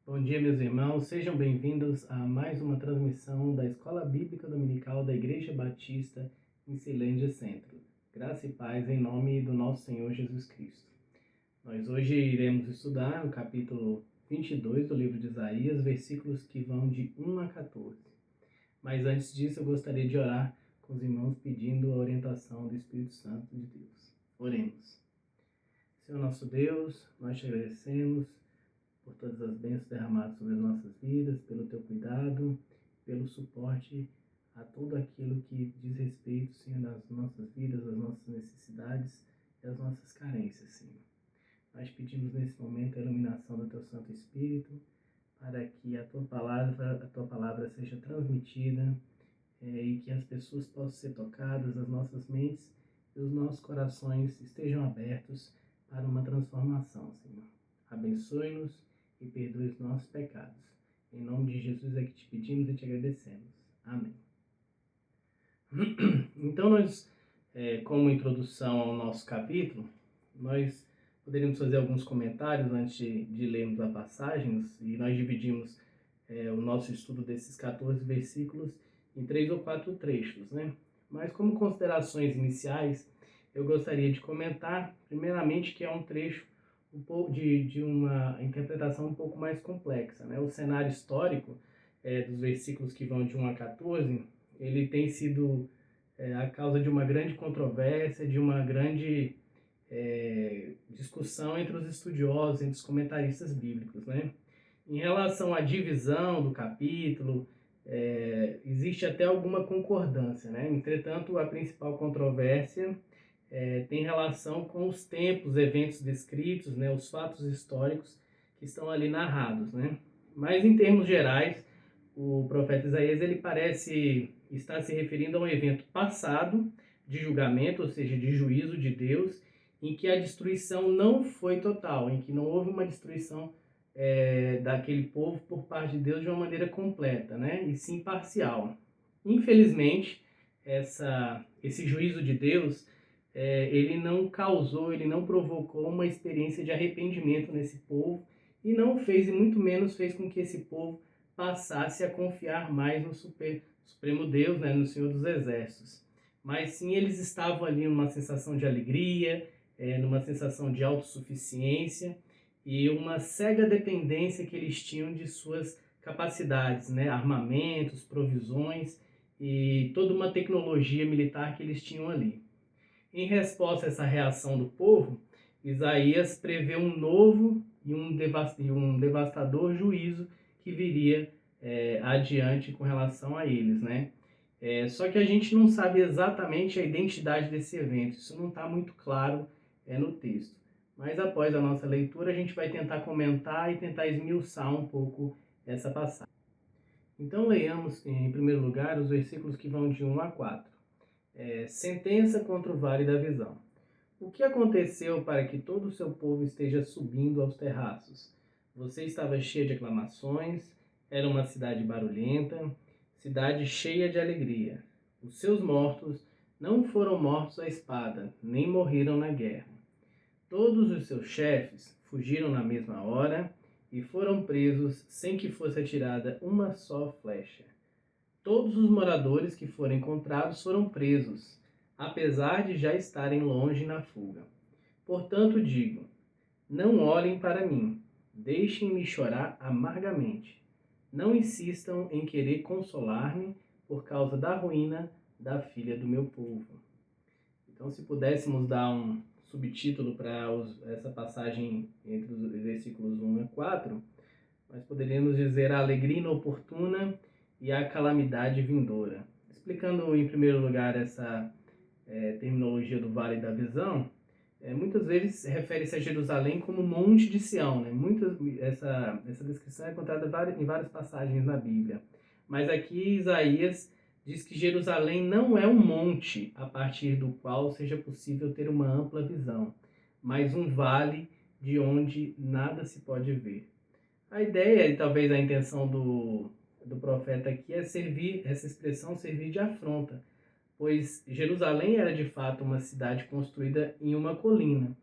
Bom dia, meus irmãos. Sejam bem-vindos a mais uma transmissão da Escola Bíblica Dominical da Igreja Batista em Ceilândia Centro. Graça e paz em nome do nosso Senhor Jesus Cristo. Nós hoje iremos estudar o capítulo 22 do livro de Isaías, versículos que vão de 1 a 14. Mas antes disso, eu gostaria de orar com os irmãos pedindo a orientação do Espírito Santo de Deus. Oremos. Senhor nosso Deus, nós te agradecemos por todas as bênçãos derramadas sobre as nossas vidas, pelo teu cuidado, pelo suporte a tudo aquilo que diz respeito, Senhor, às nossas vidas, às nossas necessidades e às nossas carências, Senhor. Nós pedimos nesse momento a iluminação do teu Santo Espírito para que a tua palavra seja transmitida e que as pessoas possam ser tocadas, as nossas mentes e os nossos corações estejam abertos para uma transformação, Senhor. Abençoe-nos e perdoe os nossos pecados. Em nome de Jesus é que te pedimos e te agradecemos. Amém. Então nós, como introdução ao nosso capítulo, nós poderíamos fazer alguns comentários antes de lermos a passagem, e nós dividimos o nosso estudo desses 14 versículos em 3 ou 4 trechos, né? Mas como considerações iniciais, eu gostaria de comentar, primeiramente, que é um trecho um pouco de uma interpretação um pouco mais complexa, né? O cenário histórico dos versículos que vão de 1 a 14, ele tem sido a causa de uma grande controvérsia, de uma grande discussão entre os estudiosos, entre os comentaristas bíblicos, né? Em relação à divisão do capítulo, existe até alguma concordância, né? Entretanto, a principal controvérsia tem relação com os tempos, eventos descritos, né? Os fatos históricos que estão ali narrados, né? Mas, em termos gerais, o profeta Isaías ele parece estar se referindo a um evento passado de julgamento, ou seja, de juízo de Deus, em que a destruição não foi total, em que não houve uma destruição daquele povo por parte de Deus de uma maneira completa, né? E sim parcial. Infelizmente, esse juízo de Deus, ele não causou, ele não provocou uma experiência de arrependimento nesse povo e não fez, e muito menos fez com que esse povo passasse a confiar mais no Supremo Deus, né? No Senhor dos Exércitos. Mas sim, eles estavam ali numa sensação de alegria, numa sensação de autossuficiência e uma cega dependência que eles tinham de suas capacidades, né? Armamentos, provisões e toda uma tecnologia militar que eles tinham ali. Em resposta a essa reação do povo, Isaías prevê um novo e um devastador juízo que viria adiante com relação a eles, né? Só que a gente não sabe exatamente a identidade desse evento, isso não está muito claro no texto. Mas após a nossa leitura, a gente vai tentar comentar e tentar esmiuçar um pouco essa passagem. Então leiamos, em primeiro lugar, os versículos que vão de 1 a 4. Sentença contra o Vale da Visão. O que aconteceu para que todo o seu povo esteja subindo aos terraços? Você estava cheia de aclamações, era uma cidade barulhenta, cidade cheia de alegria. Os seus mortos não foram mortos à espada, nem morreram na guerra. Todos os seus chefes fugiram na mesma hora e foram presos sem que fosse atirada uma só flecha. Todos os moradores que foram encontrados foram presos, apesar de já estarem longe na fuga. Portanto digo, não olhem para mim, deixem-me chorar amargamente. Não insistam em querer consolar-me por causa da ruína da filha do meu povo. Então, se pudéssemos dar um subtítulo para essa passagem entre os versículos 1 a 4, nós poderíamos dizer a alegria inoportuna e a calamidade vindoura. Explicando em primeiro lugar essa terminologia do Vale da Visão, muitas vezes refere-se a Jerusalém como Monte de Sião, né? Essa descrição é encontrada em várias passagens na Bíblia. Mas aqui Isaías diz que Jerusalém não é um monte a partir do qual seja possível ter uma ampla visão, mas um vale de onde nada se pode ver. A ideia e talvez a intenção do profeta aqui é servir, essa expressão servir de afronta, pois Jerusalém era de fato uma cidade construída em uma colina,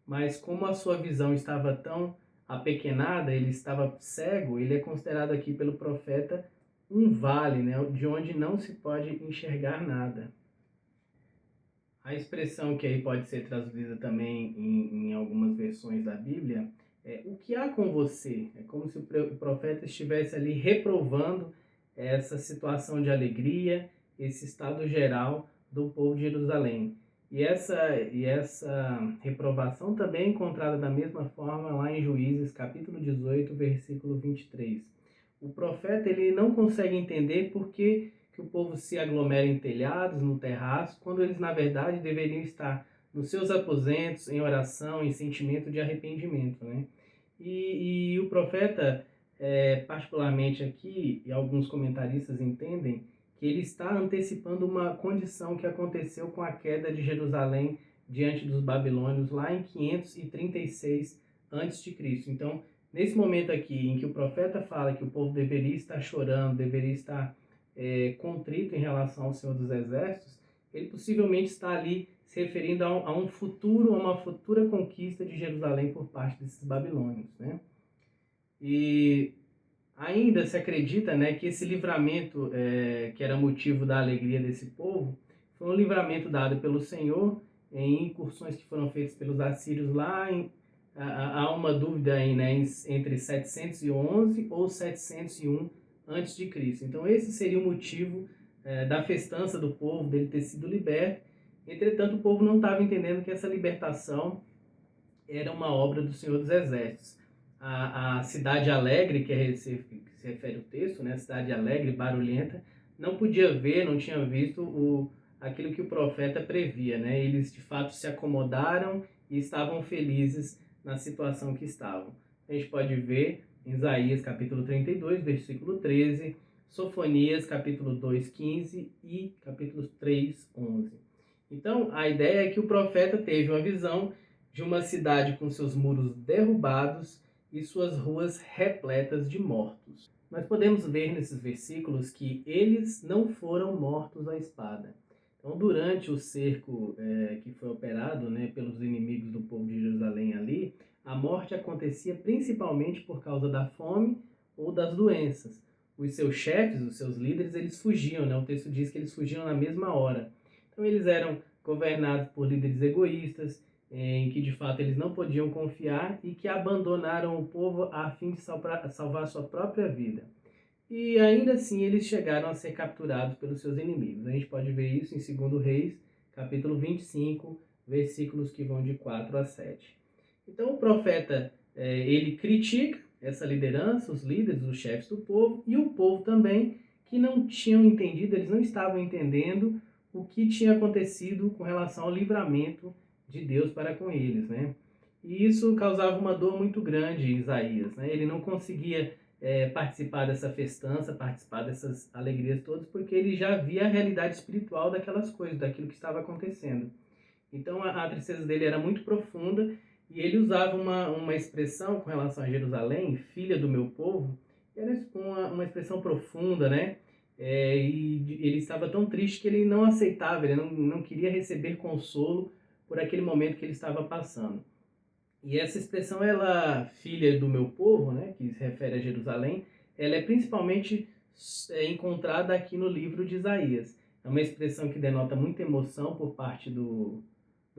mas como a sua visão estava tão apequenada, ele estava cego, ele é considerado aqui pelo profeta um vale, né, de onde não se pode enxergar nada. A expressão que aí pode ser traduzida também em algumas versões da Bíblia é o que há com você? É como se o profeta estivesse ali reprovando essa situação de alegria, esse estado geral do povo de Jerusalém. E essa reprovação também é encontrada da mesma forma lá em Juízes, capítulo 18, versículo 23. O profeta ele não consegue entender por que o povo se aglomera em telhados, no terraço, quando eles, na verdade, deveriam estar nos seus aposentos, em oração, em sentimento de arrependimento, né? E o profeta, particularmente aqui, e alguns comentaristas entendem, que ele está antecipando uma condição que aconteceu com a queda de Jerusalém diante dos babilônios lá em 536 a.C. Então, nesse momento aqui em que o profeta fala que o povo deveria estar chorando, deveria estar contrito em relação ao Senhor dos Exércitos, ele possivelmente está ali se referindo a um futuro, a uma futura conquista de Jerusalém por parte desses babilônios, né? E ainda se acredita, né, que esse livramento, que era motivo da alegria desse povo, foi um livramento dado pelo Senhor em incursões que foram feitas pelos assírios lá há uma dúvida aí, né, entre 711 ou 701 antes de Cristo. Então esse seria o motivo da festança do povo, dele ter sido liberto. Entretanto, o povo não estava entendendo que essa libertação era uma obra do Senhor dos Exércitos. A cidade alegre, que se refere o texto, né, cidade alegre, barulhenta, não podia ver, não tinha visto aquilo que o profeta previa, né? Eles de fato se acomodaram e estavam felizes na situação que estavam. A gente pode ver em Isaías capítulo 32, versículo 13, Sofonias capítulo 2, 15 e capítulo 3, 11. Então, a ideia é que o profeta teve uma visão de uma cidade com seus muros derrubados e suas ruas repletas de mortos. Nós podemos ver nesses versículos que eles não foram mortos à espada. Então, durante o cerco que foi operado, né, pelos inimigos do povo de Jerusalém ali, a morte acontecia principalmente por causa da fome ou das doenças. Os seus chefes, os seus líderes, eles fugiam, né? O texto diz que eles fugiam na mesma hora. Então, eles eram governados por líderes egoístas, em que de fato eles não podiam confiar e que abandonaram o povo a fim de salvar sua própria vida. E ainda assim eles chegaram a ser capturados pelos seus inimigos. A gente pode ver isso em 2 Reis, capítulo 25, versículos que vão de 4 a 7. Então o profeta, ele critica essa liderança, os líderes, os chefes do povo, e o povo também, que não tinham entendido, eles não estavam entendendo o que tinha acontecido com relação ao livramento de Deus para com eles, né? E isso causava uma dor muito grande em Isaías, né? Ele não conseguia participar dessa festança, participar dessas alegrias todas, porque ele já via a realidade espiritual daquelas coisas, daquilo que estava acontecendo. Então a tristeza dele era muito profunda e ele usava uma expressão com relação a Jerusalém, filha do meu povo, era uma expressão profunda, né? E ele estava tão triste que ele não aceitava, ele não queria receber consolo por aquele momento que ele estava passando. E essa expressão, ela, filha do meu povo, né, que se refere a Jerusalém, ela é principalmente encontrada aqui no livro de Isaías. É uma expressão que denota muita emoção por parte do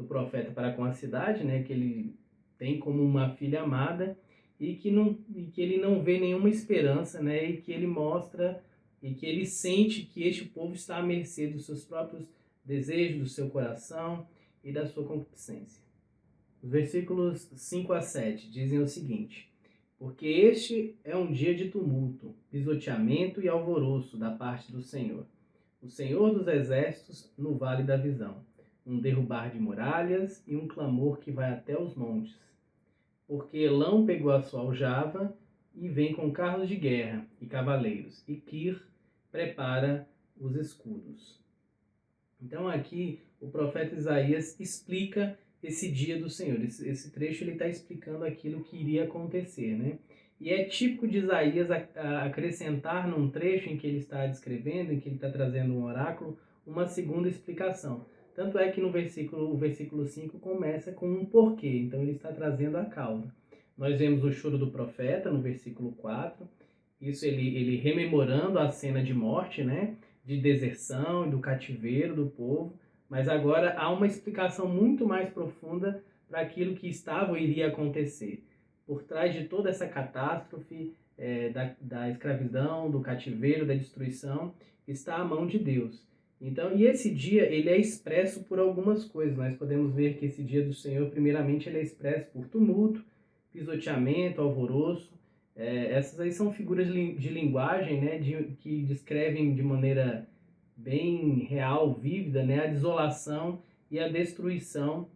profeta para com a cidade, né, que ele tem como uma filha amada e que ele não vê nenhuma esperança, né, e que ele mostra e que ele sente que este povo está à mercê dos seus próprios desejos, do seu coração e da sua concupiscência. Os versículos 5 a 7 dizem o seguinte: porque este é um dia de tumulto, pisoteamento e alvoroço da parte do Senhor, o Senhor dos exércitos no vale da visão, um derrubar de muralhas e um clamor que vai até os montes. Porque Elão pegou a sua aljava e vem com carros de guerra e cavaleiros, e Quir prepara os escudos. Então aqui o profeta Isaías explica esse dia do Senhor. Esse trecho ele está explicando aquilo que iria acontecer, né? E é típico de Isaías acrescentar num trecho em que ele está descrevendo, em que ele está trazendo um oráculo, uma segunda explicação. Tanto é que no o versículo 5 começa com um porquê, então ele está trazendo a causa. Nós vemos o choro do profeta no versículo 4, isso ele rememorando a cena de morte, né? De deserção e do cativeiro do povo, mas agora há uma explicação muito mais profunda para aquilo que estava ou iria acontecer. Por trás de toda essa catástrofe, da escravidão, do cativeiro, da destruição, está a mão de Deus. Então, e esse dia ele é expresso por algumas coisas. Nós podemos ver que esse dia do Senhor, primeiramente, ele é expresso por tumulto, pisoteamento, alvoroço. Essas aí são figuras de linguagem, né, que descrevem de maneira bem real, vívida, né, a desolação e a destruição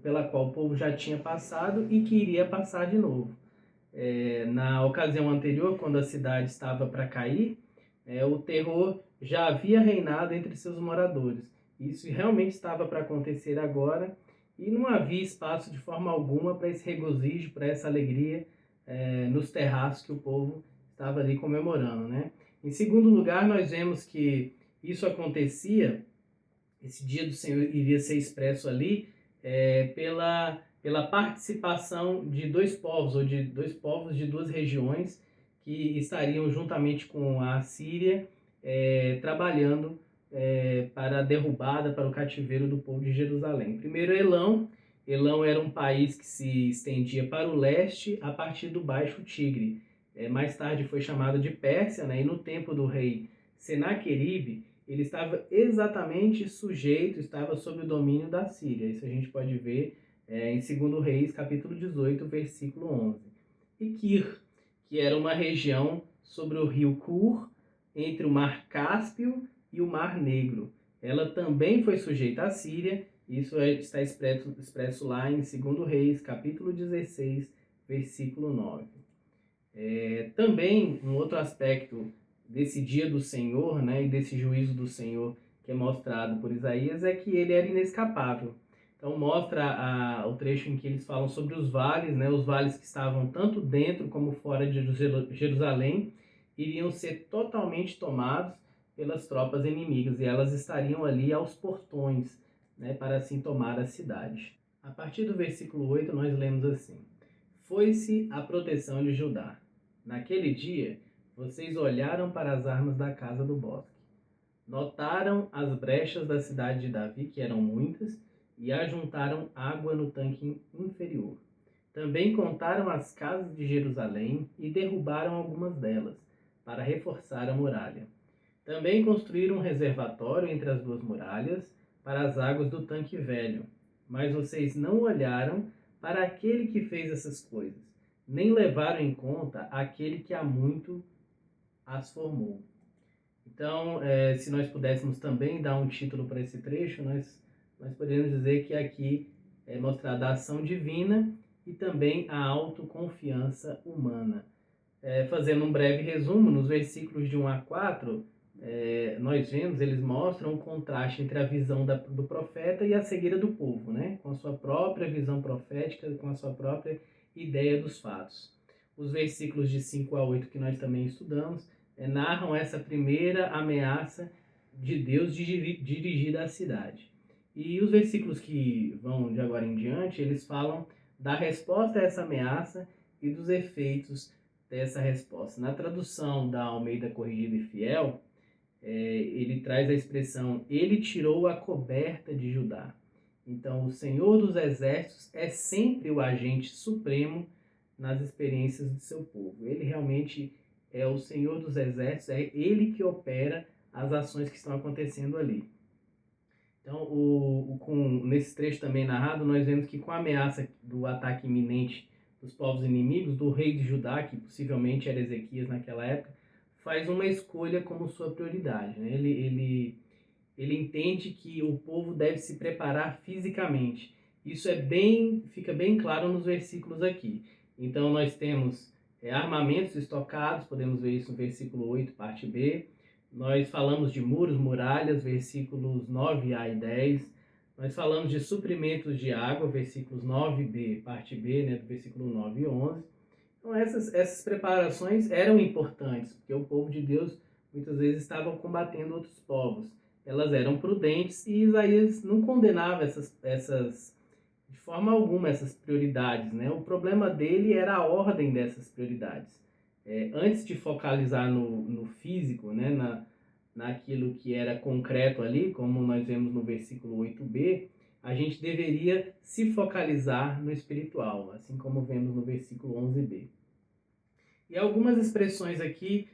pela qual o povo já tinha passado e que iria passar de novo. Na ocasião anterior, quando a cidade estava para cair, o terror já havia reinado entre seus moradores. Isso realmente estava para acontecer agora e não havia espaço de forma alguma para esse regozijo, para essa alegria nos terraços que o povo estava ali comemorando, né? Em segundo lugar, nós vemos que isso acontecia, esse dia do Senhor iria ser expresso ali pela participação de dois povos, ou de dois povos de duas regiões que estariam juntamente com a Síria trabalhando para a derrubada, para o cativeiro do povo de Jerusalém. Primeiro, Elão. Elão era um país que se estendia para o leste a partir do Baixo Tigre. Mais tarde foi chamado de Pérsia, né? E no tempo do rei Senaqueribe, ele estava exatamente sujeito, estava sob o domínio da Síria. Isso a gente pode ver em 2 Reis, capítulo 18, versículo 11. E Kir, que era uma região sobre o rio Kur, entre o Mar Cáspio e o Mar Negro. Ela também foi sujeita à Síria. Isso está expresso lá em 2 Reis, capítulo 16, versículo 9. Também um outro aspecto desse dia do Senhor, né, e desse juízo do Senhor que é mostrado por Isaías, é que ele era inescapável. Então mostra o trecho em que eles falam sobre os vales, né, os vales que estavam tanto dentro como fora de Jerusalém, iriam ser totalmente tomados pelas tropas inimigas, e elas estariam ali aos portões, né, para assim tomar a cidade. A partir do versículo 8 nós lemos assim: Foi-se a proteção de Judá. Naquele dia, vocês olharam para as armas da casa do bosque. Notaram as brechas da cidade de Davi, que eram muitas, e ajuntaram água no tanque inferior. Também contaram as casas de Jerusalém e derrubaram algumas delas, para reforçar a muralha. Também construíram um reservatório entre as duas muralhas, para as águas do tanque velho. Mas vocês não olharam para aquele que fez essas coisas, nem levaram em conta aquele que há muito as formou. Então, se nós pudéssemos também dar um título para esse trecho, nós poderíamos dizer que aqui é mostrada a ação divina e também a autoconfiança humana. Fazendo um breve resumo, nos versículos de 1 a 4, nós vemos, eles mostram o contraste entre a visão do profeta e a cegueira do povo, né? Com a sua própria visão profética, com a sua própria ideia dos fatos. Os versículos de 5 a 8 que nós também estudamos narram essa primeira ameaça de Deus dirigida à cidade. E os versículos que vão de agora em diante, eles falam da resposta a essa ameaça e dos efeitos dessa resposta. Na tradução da Almeida Corrigida e Fiel, ele traz a expressão: ele tirou a coberta de Judá. Então, o Senhor dos Exércitos é sempre o agente supremo nas experiências de seu povo. Ele realmente é o Senhor dos Exércitos, é ele que opera as ações que estão acontecendo ali. Então, nesse trecho também narrado, nós vemos que com a ameaça do ataque iminente dos povos inimigos, do rei de Judá, que possivelmente era Ezequias naquela época, faz uma escolha como sua prioridade, né? Ele entende que o povo deve se preparar fisicamente. Isso fica bem claro nos versículos aqui. Então nós temos armamentos estocados, podemos ver isso no versículo 8, parte B. Nós falamos de muros, muralhas, versículos 9a e 10. Nós falamos de suprimentos de água, versículos 9b, parte B, né, do versículo 9 e 11. Então essas preparações eram importantes, porque o povo de Deus muitas vezes estava combatendo outros povos. Elas eram prudentes e Isaías não condenava essas de forma alguma essas prioridades, né? O problema dele era a ordem dessas prioridades. Antes de focalizar no físico, né? Naquilo que era concreto ali, como nós vemos no versículo 8b, a gente deveria se focalizar no espiritual, assim como vemos no versículo 11b. E algumas expressões aqui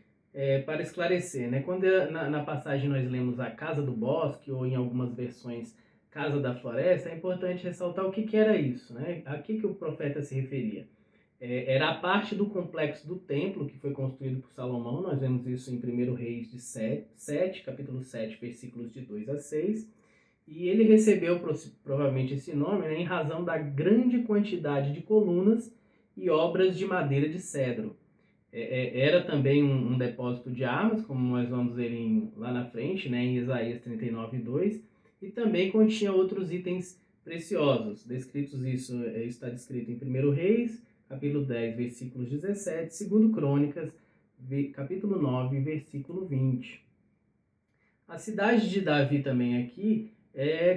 para esclarecer, né? Quando na passagem nós lemos a casa do bosque, ou em algumas versões casa da floresta, é importante ressaltar o que era isso, né? A que o profeta se referia. Era a parte do complexo do templo que foi construído por Salomão. Nós vemos isso em 1 Reis de 7, capítulo 7, versículos de 2 a 6. E ele recebeu provavelmente esse nome, né, em razão da grande quantidade de colunas e obras de madeira de cedro. Era também um depósito de armas, como nós vamos ver lá na frente, né, em Isaías 39:2, e também continha outros itens preciosos. Isso está descrito em 1 Reis, capítulo 10, versículos 17, 2 Crônicas, capítulo 9, versículo 20. A cidade de Davi também aqui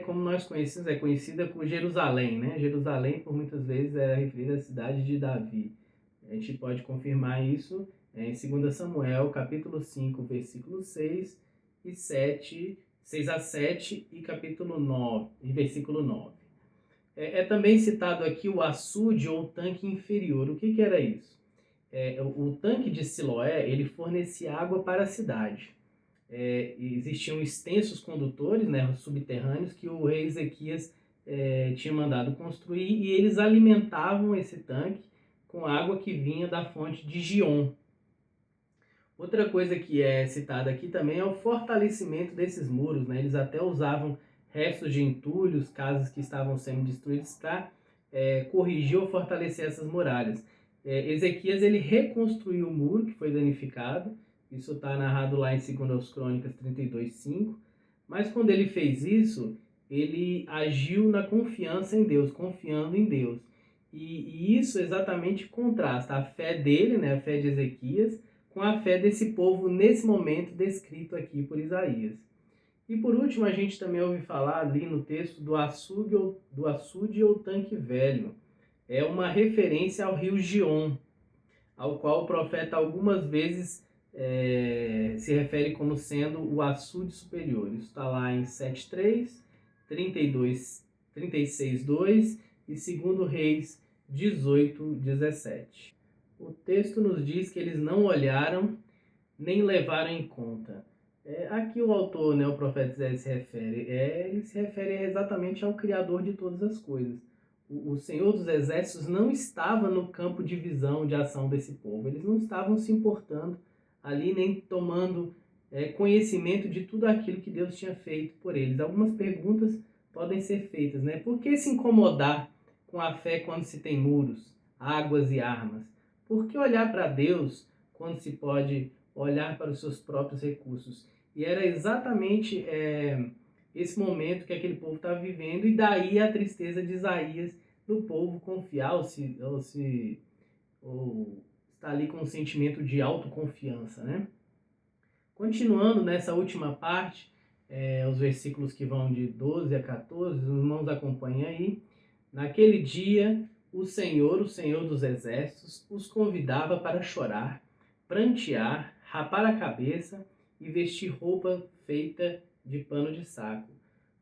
como nós conhecemos, é conhecida por Jerusalém, né? Jerusalém, por muitas vezes, é referida à cidade de Davi. A gente pode confirmar isso em 2 Samuel, capítulo 5, versículo 6 e 6 a 7 e capítulo 9, e versículo 9. Também citado aqui o açude ou tanque inferior. O que era isso? O tanque de Siloé, ele fornecia água para a cidade. Existiam extensos condutores, né, subterrâneos, que o rei Ezequias tinha mandado construir, e eles alimentavam esse tanque com água que vinha da fonte de Gion. Outra coisa que é citada aqui também é o fortalecimento desses muros, né? Eles até usavam restos de entulhos, casas que estavam sendo destruídas, para corrigir ou fortalecer essas muralhas. Ezequias ele reconstruiu o muro que foi danificado. Isso está narrado lá em 2 Crônicas 32:5. Mas quando ele fez isso, ele agiu na confiança em Deus, confiando em Deus. E isso exatamente contrasta a fé dele, né, a fé de Ezequias, com a fé desse povo nesse momento descrito aqui por Isaías. E por último, a gente também ouve falar ali no texto do açude ou tanque velho. É uma referência ao rio Gion, ao qual o profeta algumas vezes se refere como sendo o açude superior. Isso está lá em 7:3, 36:2 e 2 Reis 18:17. O texto nos diz que eles não olharam nem levaram em conta. Aqui o autor, né, o profeta Isaías ele se refere exatamente ao Criador de todas as coisas. O Senhor dos Exércitos não estava no campo de visão, de ação desse povo. Eles não estavam se importando ali, nem tomando conhecimento de tudo aquilo que Deus tinha feito por eles. Algumas perguntas podem ser feitas, né? Por que se incomodar com a fé quando se tem muros, águas e armas? Por que olhar para Deus quando se pode olhar para os seus próprios recursos? E era exatamente esse momento que aquele povo estava vivendo, e daí a tristeza de Isaías no povo confiar ou estar ali com um sentimento de autoconfiança, né? Continuando nessa última parte, os versículos que vão de 12 a 14, os irmãos acompanhem aí. Naquele dia, o Senhor dos Exércitos, os convidava para chorar, prantear, rapar a cabeça e vestir roupa feita de pano de saco.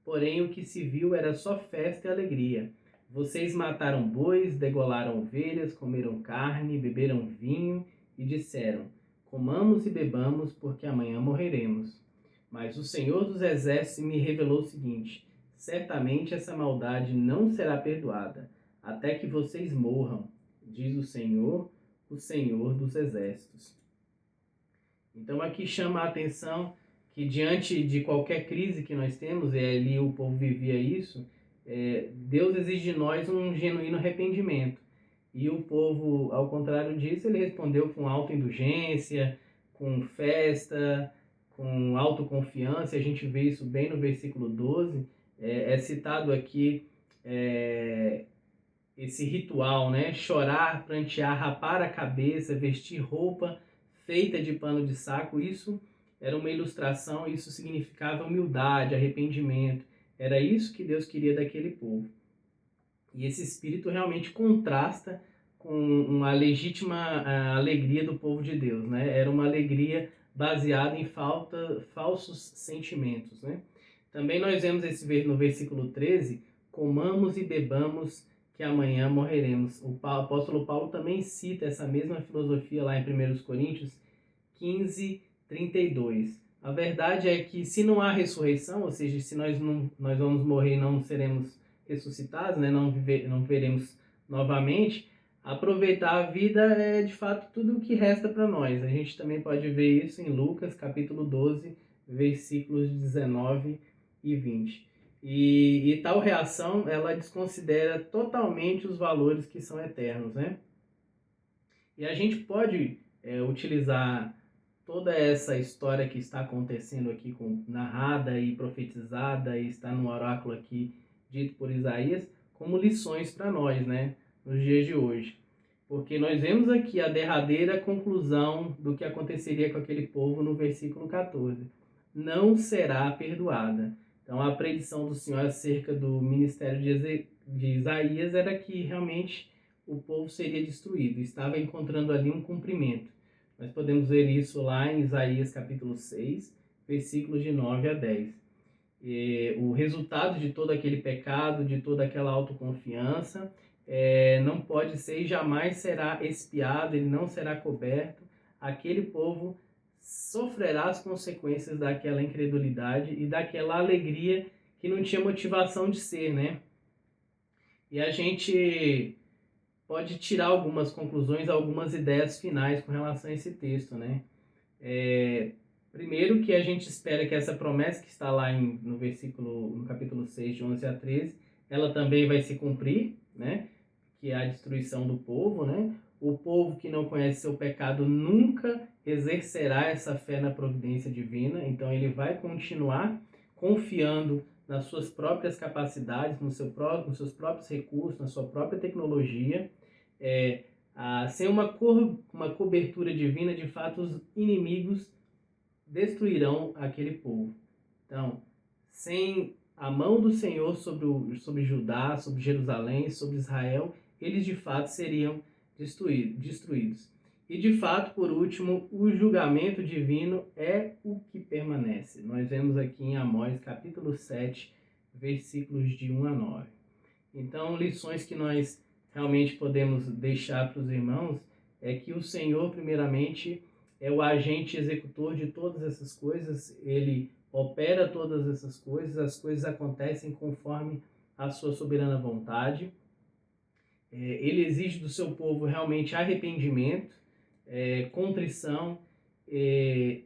Porém, o que se viu era só festa e alegria. Vocês mataram bois, degolaram ovelhas, comeram carne, beberam vinho e disseram: comamos e bebamos, porque amanhã morreremos. Mas o Senhor dos Exércitos me revelou o seguinte: certamente essa maldade não será perdoada, até que vocês morram, diz o Senhor dos Exércitos. Então aqui chama a atenção que diante de qualquer crise que nós temos, e ali o povo vivia isso, Deus exige de nós um genuíno arrependimento. E o povo, ao contrário disso, ele respondeu com autoindulgência, com festa, com autoconfiança. A gente vê isso bem no versículo 12. É citado aqui esse ritual, né? Chorar, prantear, rapar a cabeça, vestir roupa feita de pano de saco. Isso era uma ilustração, isso significava humildade, arrependimento. Era isso que Deus queria daquele povo. E esse espírito realmente contrasta com uma legítima alegria do povo de Deus, né? Era uma alegria baseada em falsos sentimentos, né? Também nós vemos no versículo 13, comamos e bebamos que amanhã morreremos. O apóstolo Paulo também cita essa mesma filosofia lá em 1 Coríntios 15, 32. A verdade é que se não há ressurreição, ou seja, se nós vamos morrer e não seremos ressuscitados, né, não viveremos novamente, aproveitar a vida é de fato tudo o que resta para nós. A gente também pode ver isso em Lucas capítulo 12, versículos 19 e 20. E tal reação, ela desconsidera totalmente os valores que são eternos, né? E a gente pode utilizar toda essa história que está acontecendo aqui, narrada e profetizada, e está no oráculo aqui dito por Isaías, como lições para nós, né, nos dias de hoje. Porque nós vemos aqui a derradeira conclusão do que aconteceria com aquele povo no versículo 14. Não será perdoada. Então a predição do Senhor acerca do ministério de Isaías era que realmente o povo seria destruído. Estava encontrando ali um cumprimento. Nós podemos ver isso lá em Isaías capítulo 6, versículos de 9 a 10. O resultado de todo aquele pecado, de toda aquela autoconfiança, não pode ser e jamais será expiado, ele não será coberto. Aquele povo sofrerá as consequências daquela incredulidade e daquela alegria que não tinha motivação de ser, né? E a gente pode tirar algumas conclusões, algumas ideias finais com relação a esse texto, né? Primeiro que a gente espera que essa promessa que está lá no capítulo 6, de 11 a 13, ela também vai se cumprir, né? Que é a destruição do povo, né? O povo que não conhece seu pecado nunca exercerá essa fé na providência divina, então ele vai continuar confiando nas suas próprias capacidades, nos seus próprios recursos, na sua própria tecnologia, sem uma cobertura divina, de fato os inimigos destruirão aquele povo. Então, sem a mão do Senhor sobre Judá, sobre Jerusalém, sobre Israel, eles de fato seriam destruídos. E de fato, por último, o julgamento divino é o que permanece. Nós vemos aqui em Amós capítulo 7, versículos de 1 a 9. Então, lições que nós realmente podemos deixar para os irmãos é que o Senhor, primeiramente, é o agente executor de todas essas coisas, ele opera todas essas coisas, as coisas acontecem conforme a sua soberana vontade. Ele exige do seu povo realmente arrependimento, contrição,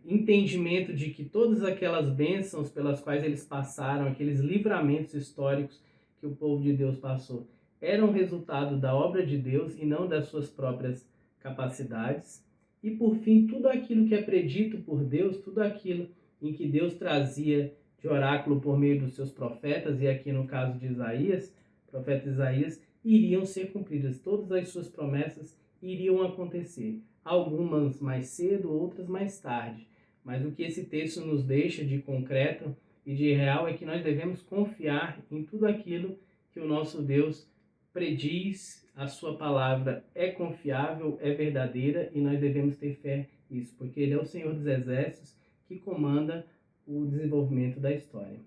entendimento de que todas aquelas bênçãos pelas quais eles passaram, aqueles livramentos históricos que o povo de Deus passou, eram resultado da obra de Deus e não das suas próprias capacidades. E por fim, tudo aquilo que é predito por Deus, tudo aquilo em que Deus trazia de oráculo por meio dos seus profetas, e aqui no caso de Isaías, profeta Isaías, iriam ser cumpridas. Todas as suas promessas iriam acontecer. Algumas mais cedo, outras mais tarde. Mas o que esse texto nos deixa de concreto e de real é que nós devemos confiar em tudo aquilo que o nosso Deus prediz. A sua palavra é confiável, é verdadeira, e nós devemos ter fé nisso, porque Ele é o Senhor dos Exércitos que comanda o desenvolvimento da história.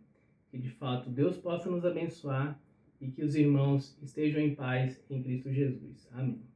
Que de fato Deus possa nos abençoar e que os irmãos estejam em paz em Cristo Jesus. Amém.